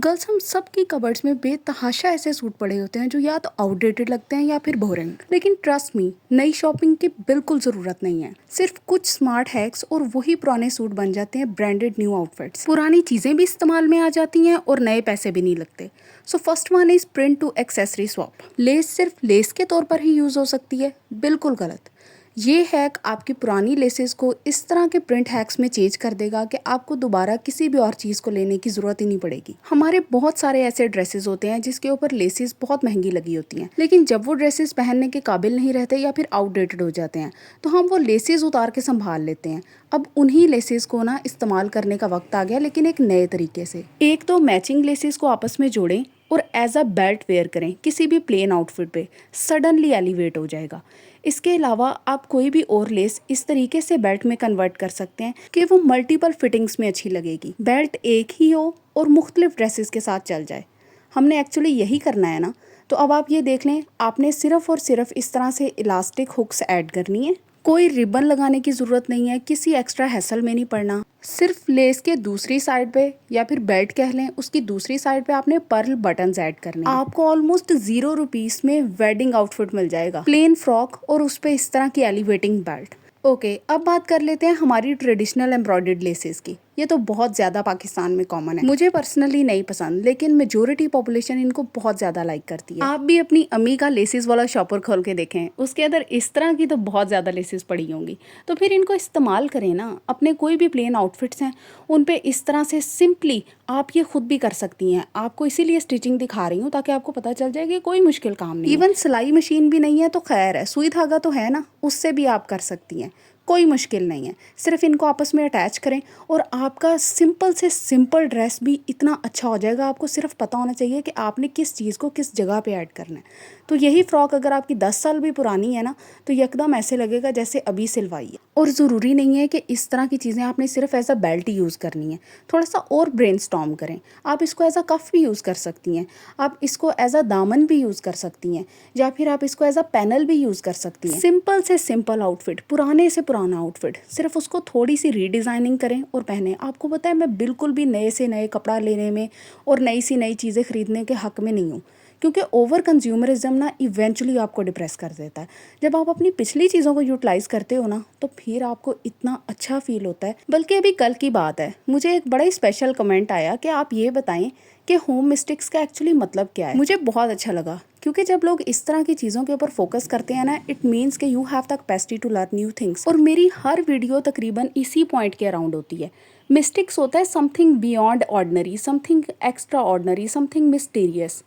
Girls हम सब की कबर्ड्स में बेतहाशा ऐसे सूट पड़े होते हैं जो या तो आउटडेटेड लगते हैं या फिर बोरिंग। लेकिन ट्रस्ट मी, नई शॉपिंग की बिल्कुल जरूरत नहीं है। सिर्फ कुछ स्मार्ट हैक्स और वही पुराने सूट बन जाते हैं ब्रांडेड न्यू आउटफिट्स। पुरानी चीजें भी इस्तेमाल में आ जाती हैं और नए पैसे भी नहीं लगते। So first one is print to accessory swap. Lace सिर्फ लेस के तौर पर ही यूज हो सकती है, बिल्कुल गलत। ये हैक आपकी पुरानी लेसेस को इस तरह के प्रिंट हैक्स में चेंज कर देगा कि आपको दोबारा किसी भी और चीज़ को लेने की ज़रूरत ही नहीं पड़ेगी। हमारे बहुत सारे ऐसे ड्रेसेस होते हैं जिसके ऊपर लेसेस बहुत महंगी लगी होती हैं, लेकिन जब वो ड्रेसेस पहनने के काबिल नहीं रहते या फिर आउटडेटेड हो जाते हैं तो हम वो लेसेस उतार के संभाल लेते हैं। अब उन्हीं लेसेस को ना इस्तेमाल करने का वक्त आ गया, लेकिन एक नए तरीके से। एक तो मैचिंग लेसेस को आपस में जोड़ें और एज अ बेल्ट वेयर करें किसी भी प्लेन आउटफिट पे, सडनली एलिवेट हो जाएगा। इसके अलावा आप कोई भी और लेस इस तरीके से बेल्ट में कन्वर्ट कर सकते हैं कि वो मल्टीपल फिटिंग्स में अच्छी लगेगी। बेल्ट एक ही हो और मुख्तलिफ ड्रेसेस के साथ चल जाए। हमने एक्चुअली यही करना है ना। तो अब आप ये देख लें, आपने सिर्फ और सिर्फ इस तरह से इलास्टिक हुक्स ऐड करनी है। कोई रिबन लगाने की ज़रूरत नहीं है, किसी एक्स्ट्रा हैसल में नहीं पड़ना। सिर्फ लेस के दूसरी साइड पे या फिर बेल्ट कह लें, उसकी दूसरी साइड पे आपने पर्ल बटन्स ऐड करने हैं। आपको ऑलमोस्ट ₹0 में वेडिंग आउटफिट मिल जाएगा, प्लेन फ्रॉक और उस पे इस तरह की एलिवेटिंग बेल्ट। ओके, अब बात कर लेते हैं हमारी ट्रेडिशनल एम्ब्रॉयडर्ड लेसेस की। ये तो बहुत ज़्यादा पाकिस्तान में कॉमन है। मुझे पर्सनली नहीं पसंद, लेकिन मेजोरिटी पॉपुलेशन इनको बहुत ज़्यादा लाइक करती है। आप भी अपनी अम्मी का लेसेस वाला शॉपर खोल के देखें, उसके अंदर इस तरह की तो बहुत ज़्यादा लेसेस पड़ी होंगी। तो फिर इनको इस्तेमाल करें ना। अपने कोई भी प्लेन आउटफिट्स हैं उन पे इस तरह से सिंपली आप ये खुद भी कर सकती हैं। आपको इसीलिए स्टिचिंग दिखा रही हूँ ताकि आपको पता चल जाए कि कोई मुश्किल काम नहीं। इवन सिलाई मशीन भी नहीं है तो खैर है, सुई धागा तो है ना, उससे भी आप कर सकती हैं। कोई मुश्किल नहीं है। सिर्फ इनको आपस में अटैच करें और आपका सिंपल से सिंपल ड्रेस भी इतना अच्छा हो जाएगा। आपको सिर्फ पता होना चाहिए कि आपने किस चीज़ को किस जगह पे ऐड करना है। तो यही फ्रॉक अगर आपकी 10 साल भी पुरानी है ना, तो यकदम ऐसे लगेगा जैसे अभी सिलवाई है। और ज़रूरी नहीं है कि इस तरह की चीज़ें आपने सिर्फ एज अ बेल्ट ही यूज़ करनी है। थोड़ा सा और ब्रेनस्टॉर्म करें। आप इसको एज अ कफ भी यूज़ कर सकती हैं, आप इसको एज अ दामन भी यूज़ कर सकती हैं, या फिर आप इसको एज अ पैनल भी यूज़ कर सकती हैं। सिंपल से सिंपल आउटफिट, पुराने से पुराना आउटफिट, सिर्फ उसको थोड़ी सी रीडिज़ाइनिंग करें और पहने। आपको पता है, मैं बिल्कुल भी नए से नए कपड़ा लेने में और नई सी नई चीज़ें खरीदने के हक़ में नहीं हूँ, क्योंकि ओवर कंज्यूमरिज्म ना इवेंचुअली आपको डिप्रेस कर देता है। जब आप अपनी पिछली चीज़ों को यूटिलाइज़ करते हो ना, तो फिर आपको इतना अच्छा फील होता है। बल्कि अभी कल की बात है, मुझे एक बड़ा ही स्पेशल कमेंट आया कि आप ये बताएं कि होम मिस्टेक्स का एक्चुअली मतलब क्या है। मुझे बहुत अच्छा लगा, क्योंकि जब लोग इस तरह की चीज़ों के ऊपर फोकस करते हैं ना, इट मीन्स कि you have the capacity to learn new things. और मेरी हर वीडियो तकरीबन इसी पॉइंट के अराउंड होती है। मिस्टेक्स होता है something beyond ordinary, something extra ordinary, something mysterious.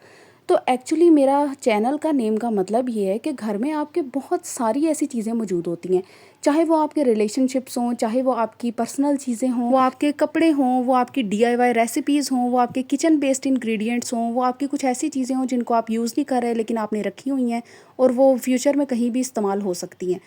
तो एक्चुअली मेरा चैनल का नेम का मतलब ये है कि घर में आपके बहुत सारी ऐसी चीज़ें मौजूद होती हैं, चाहे वो आपके रिलेशनशिप्स हों, चाहे वो आपकी पर्सनल चीज़ें हों, वो आपके कपड़े हों, वो आपकी DIY रेसिपीज़ हों, वो आपके किचन बेस्ड इंग्रेडिएंट्स हों, वो आपकी कुछ ऐसी चीज़ें हों जिनको आप यूज़ नहीं कर रहे लेकिन आपने रखी हुई हैं और वो फ्यूचर में कहीं भी इस्तेमाल हो सकती हैं।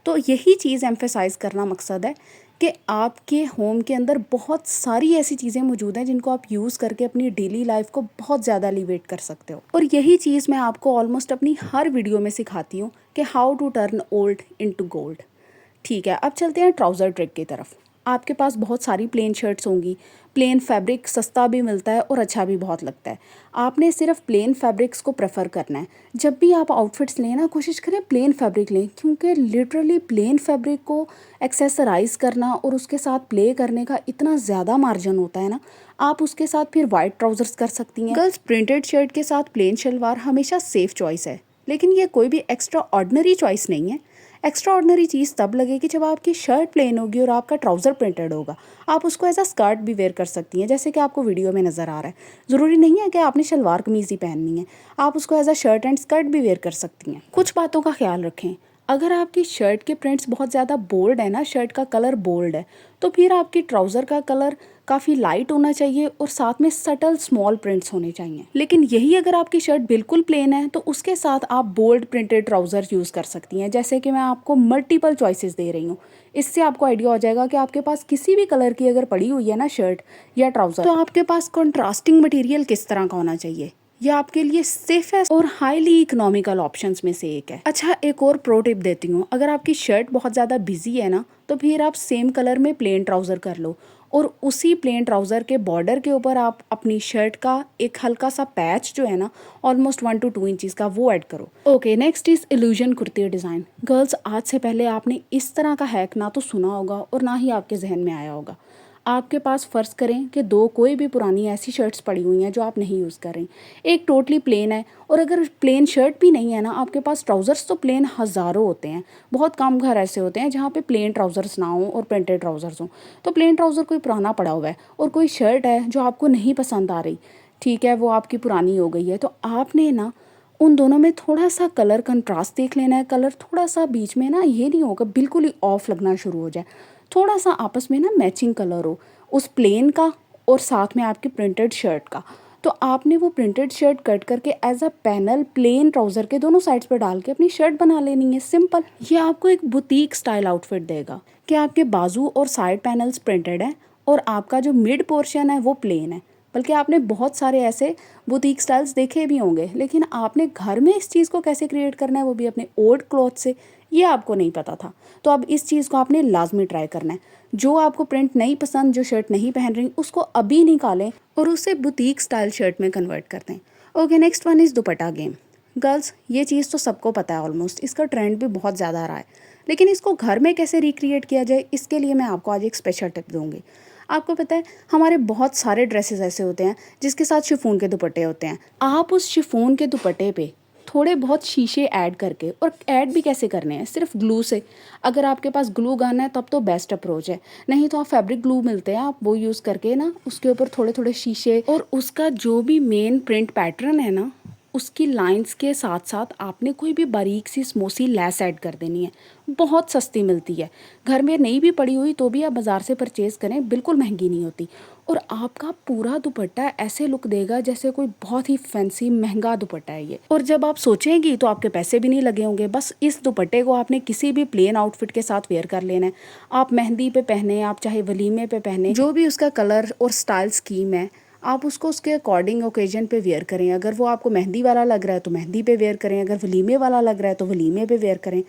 तो यही चीज़ एम्फेसाइज़ करना मकसद है कि आपके होम के अंदर बहुत सारी ऐसी चीज़ें मौजूद हैं जिनको आप यूज़ करके अपनी डेली लाइफ को बहुत ज़्यादा एलिवेट कर सकते हो। और यही चीज़ मैं आपको ऑलमोस्ट अपनी हर वीडियो में सिखाती हूँ कि how to turn old into gold. ठीक है, अब चलते हैं ट्राउज़र ट्रिक की तरफ। आपके पास बहुत सारी प्लेन शर्ट्स होंगी। प्लेन फैब्रिक सस्ता भी मिलता है और अच्छा भी बहुत लगता है। आपने सिर्फ प्लेन फैब्रिक्स को प्रेफर करना है। जब भी आप आउटफिट्स लें ना, कोशिश करें प्लेन फैब्रिक लें, क्योंकि लिटरली प्लेन फैब्रिक को एक्सेसराइज करना और उसके साथ प्ले करने का इतना ज़्यादा मार्जिन होता है ना। आप उसके साथ फिर वाइट ट्राउजर्स कर सकती हैं। गर्ल्स, प्रिंटेड शर्ट के साथ प्लेन शलवार हमेशा सेफ चॉइस है, लेकिन ये कोई भी एक्स्ट्रा ऑर्डनरी चॉइस नहीं है। एक्स्ट्रा ऑर्डनरी चीज़ तब लगेगी जब आपकी शर्ट प्लेन होगी और आपका ट्राउज़र प्रिंटेड होगा। आप उसको एज अ स्कर्ट भी वेयर कर सकती हैं, जैसे कि आपको वीडियो में नज़र आ रहा है। ज़रूरी नहीं है कि आपने शलवार कमीज़ ही पहननी है, आप उसको as a shirt and skirt भी वेयर कर सकती हैं। कुछ बातों का ख्याल रखें। अगर आपकी शर्ट के प्रिंट्स बहुत ज़्यादा बोल्ड है ना, शर्ट का कलर बोल्ड है, तो फिर आपकी ट्राउज़र का कलर काफ़ी लाइट होना चाहिए और साथ में सटल स्मॉल प्रिंट्स होने चाहिए। लेकिन यही अगर आपकी शर्ट बिल्कुल प्लेन है तो उसके साथ आप बोल्ड प्रिंटेड ट्राउज़र यूज़ कर सकती हैं, जैसे कि मैं आपको मल्टीपल चॉइसेस दे रही हूँ। इससे आपको आइडिया हो जाएगा कि आपके पास किसी भी कलर की अगर पड़ी हुई है ना शर्ट या ट्राउज़र, तो आपके पास कॉन्ट्रास्टिंग मटेरियल किस तरह का होना चाहिए। यह आपके लिए सेफेस्ट और हाईली इकोनॉमिकल ऑप्शंस में से एक है। अच्छा, एक और प्रो टिप देती हूँ। अगर आपकी शर्ट बहुत ज़्यादा बिजी है ना, तो फिर आप सेम कलर में प्लेन ट्राउज़र कर लो और उसी प्लेन ट्राउज़र के बॉर्डर के ऊपर आप अपनी शर्ट का एक हल्का सा पैच जो है ना ऑलमोस्ट 1 to 2 इंचज़ का वो ऐड करो। Okay, next is illusion kurti design. Girls, आज से पहले आपने इस तरह का हैक ना तो सुना होगा और ना ही आपके जहन में आया होगा। आपके पास फ़र्ज़ करें कि दो कोई भी पुरानी ऐसी शर्ट्स पड़ी हुई हैं जो आप नहीं यूज़ कर रही, एक टोटली प्लेन है और अगर प्लेन शर्ट भी नहीं है ना, आपके पास ट्राउज़र्स तो प्लेन हज़ारों होते हैं। बहुत कम घर ऐसे होते हैं जहाँ पे प्लेन ट्राउज़र्स ना हों और प्रिंटेड ट्राउज़र्स हों। तो प्लेन ट्राउज़र कोई पुराना पड़ा हुआ है और कोई शर्ट है जो आपको नहीं पसंद आ रही, ठीक है, वो आपकी पुरानी हो गई है, तो आपने ना उन दोनों में थोड़ा सा कलर कंट्रास्ट देख लेना है। कलर थोड़ा सा बीच में ना ये नहीं होगा बिल्कुल ही ऑफ लगना शुरू हो जाए, थोड़ा सा आपस में ना मैचिंग कलर हो उस प्लेन का और साथ में आपकी प्रिंटेड शर्ट का। तो आपने वो प्रिंटेड शर्ट कट करके as a panel plain trouser के दोनों साइड्स पर डाल के अपनी शर्ट बना लेनी है, सिंपल। ये आपको एक बुटीक स्टाइल आउटफिट देगा कि आपके बाजू और साइड पैनल्स प्रिंटेड है और आपका जो मिड पोर्शन है वो प्लेन है। बल्कि आपने बहुत सारे ऐसे बुटीक स्टाइल्स देखे भी होंगे, लेकिन आपने घर में इस चीज़ को कैसे क्रिएट करना है वो भी अपने ओल्ड क्लॉथ से, ये आपको नहीं पता था। तो अब इस चीज़ को आपने लाजमी ट्राई करना है। जो आपको प्रिंट नहीं पसंद, जो शर्ट नहीं पहन रही, उसको अभी निकालें और उसे बुटीक स्टाइल शर्ट में कन्वर्ट कर दें। Okay, next one is dupatta game. Girls, ये चीज़ तो सबको पता है ऑलमोस्ट, इसका ट्रेंड भी बहुत ज़्यादा आ रहा है, लेकिन इसको घर में कैसे रिक्रिएट किया जाए इसके लिए मैं आपको आज एक स्पेशल टिप दूँगी। आपको पता है हमारे बहुत सारे ड्रेसेस ऐसे होते हैं जिसके साथ शिफॉन के दुपट्टे होते हैं। आप उस शिफॉन के दुपट्टे पे थोड़े बहुत शीशे ऐड करके, और ऐड भी कैसे करने हैं, सिर्फ ग्लू से। अगर आपके पास ग्लू गन है तब तो बेस्ट अप्रोच है, नहीं तो आप फैब्रिक ग्लू मिलते हैं, आप वो यूज़ करके ना उसके ऊपर थोड़े थोड़े शीशे और उसका जो भी मेन प्रिंट पैटर्न है ना उसकी लाइंस के साथ साथ आपने कोई भी बारीक सी स्मोसी लेस ऐड कर देनी है। बहुत सस्ती मिलती है, घर में नहीं भी पड़ी हुई तो भी आप बाज़ार से परचेज़ करें, बिल्कुल महंगी नहीं होती। और आपका पूरा दुपट्टा ऐसे लुक देगा जैसे कोई बहुत ही फैंसी महंगा दुपट्टा है ये। और जब आप सोचेंगी तो आपके पैसे भी नहीं लगे होंगे। बस इस दुपट्टे को आपने किसी भी प्लेन आउटफिट के साथ वेयर कर लेना है। आप मेहंदी पे पहने, आप चाहे वलीमे पे पहने, जो भी उसका कलर और स्टाइल स्कीम है आप उसको उसके अकॉर्डिंग ओकेजन पे वेयर करें। अगर वो आपको मेहंदी वाला लग रहा है तो मेहंदी पे वेयर करें, अगर वलीमे वाला लग रहा है तो वलीमे पे वेयर करें।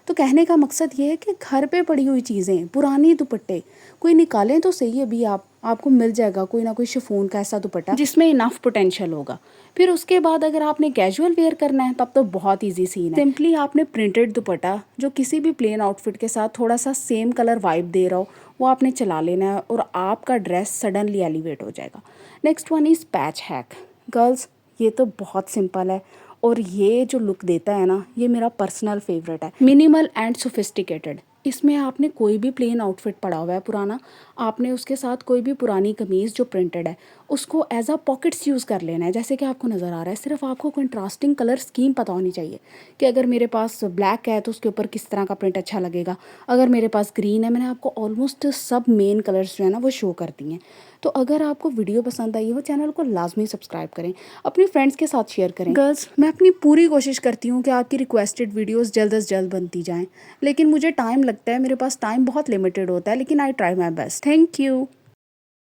तो कहने का मकसद ये है कि घर पे पड़ी हुई चीज़ें, पुरानी दुपट्टे कोई निकालें तो सही है भी, आपको मिल जाएगा कोई ना कोई शिफॉन का ऐसा दुपट्टा जिसमें इनफ पोटेंशियल होगा। फिर उसके बाद अगर आपने कैजुअल वेयर करना है तब तो बहुत ईजी सीन है। सिंपली आपने प्रिंटेड दुपट्टा जो किसी भी प्लेन आउटफिट के साथ थोड़ा सा सेम कलर वाइब दे रहा हो वो आपने चला लेना है और आपका ड्रेस सडनली एलिवेट हो जाएगा। Next one is patch hack. Girls, ये तो बहुत सिंपल है और ये जो लुक देता है ना, ये मेरा पर्सनल फेवरेट है, मिनिमल एंड सोफिस्टिकेटेड। इसमें आपने कोई भी प्लेन आउटफिट पड़ा हुआ है पुराना, आपने उसके साथ कोई भी पुरानी कमीज़ जो प्रिंटेड है उसको एज अ पॉकेट्स यूज़ कर लेना है, जैसे कि आपको नज़र आ रहा है। सिर्फ आपको कंट्रास्टिंग कलर स्कीम पता होनी चाहिए कि अगर मेरे पास ब्लैक है तो उसके ऊपर किस तरह का प्रिंट अच्छा लगेगा, अगर मेरे पास ग्रीन है, मैंने आपको ऑलमोस्ट सब मेन कलर्स जो है ना वो शो कर दिए हैं। तो अगर आपको वीडियो पसंद आई हो चैनल को लाजमी सब्सक्राइब करें, अपनी फ्रेंड्स के साथ शेयर करें। गर्ल्स, मैं अपनी पूरी कोशिश करती हूँ कि आपकी रिक्वेस्टेड वीडियोस जल्द से जल्द बनती जाएं, लेकिन मुझे टाइम लगता है, मेरे पास टाइम बहुत लिमिटेड होता है, लेकिन I try my best. Thank you.